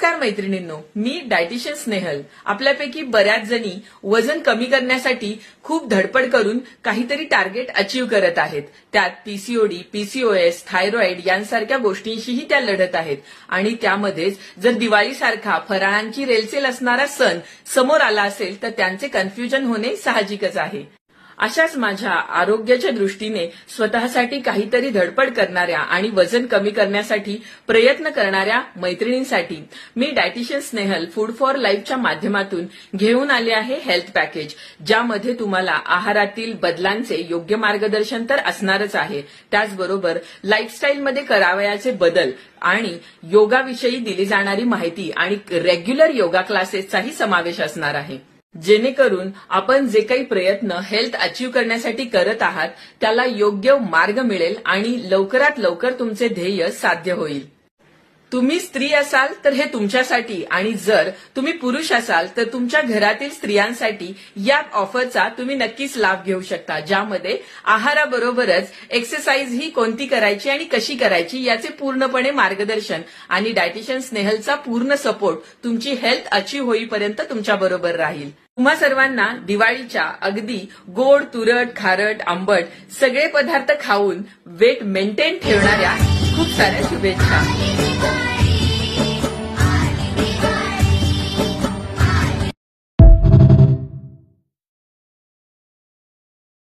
नमस्कार मैत्रिणींनो, मी डायटिशियन स्नेहल. आपल्यापैकी बऱ्याच जणी वजन कमी करण्यासाठी खूप धडपड करून काहीतरी टार्गेट अचीव्ह करत आहेत. त्यात पीसीओडी, पीसीओएस, थायरॉइड यांसारख्या गोष्टींशीही त्या लढत आहेत. आणि त्यामध्येच जर दिवाळीसारखा फराळांची रेलचेल असणारा सण समोर आला असेल तर त्यांचे कन्फ्युजन होणे साहजिकच आहे. अशाच माझ्या आरोग्याच्या दृष्टीने स्वतःसाठी काहीतरी धडपड करणाऱ्या आणि वजन कमी करण्यासाठी प्रयत्न करणाऱ्या मैत्रिणींसाठी मी डायटिशियन स्नेहल फूड फॉर लाईफच्या माध्यमातून घेऊन आले आहे हेल्थ पॅकेज, ज्यामध्ये तुम्हाला आहारातील बदलांचे योग्य मार्गदर्शन तर असणारच आहे. त्याचबरोबर लाईफस्टाईलमध्ये करावयाचे बदल आणि योगाविषयी दिली जाणारी माहिती आणि रेग्युलर योगा क्लासेसचाही समावेश असणार आहे, जेणेकरून आपण जे काही प्रयत्न हेल्थ अचीव्ह करण्यासाठी करत आहात त्याला योग्य मार्ग मिळेल आणि लवकरात लवकर तुमचे ध्येय साध्य होईल. तुम्ही स्त्री असाल तर हे तुमच्यासाठी आणि जर तुम्ही पुरुष असाल तर तुमच्या घरातील स्त्रियांसाठी या ऑफरचा तुम्ही नक्कीच लाभ घेऊ शकता, ज्यामध्ये आहाराबरोबरच एक्सरसाइज ही कोणती करायची आणि कशी करायची याचे पूर्णपणे मार्गदर्शन आणि डायटिशियन स्नेहलचा पूर्ण सपोर्ट तुमची हेल्थ अचीव्ह होईपर्यंत तुमच्या बरोबर राहील. तुम्हा सर्वांना दिवाळीच्या अगदी गोड, तुरट, खारट, आंबट सगळे पदार्थ खाऊन वेट मेंटेन ठेवणाऱ्या खूप साऱ्या शुभेच्छा.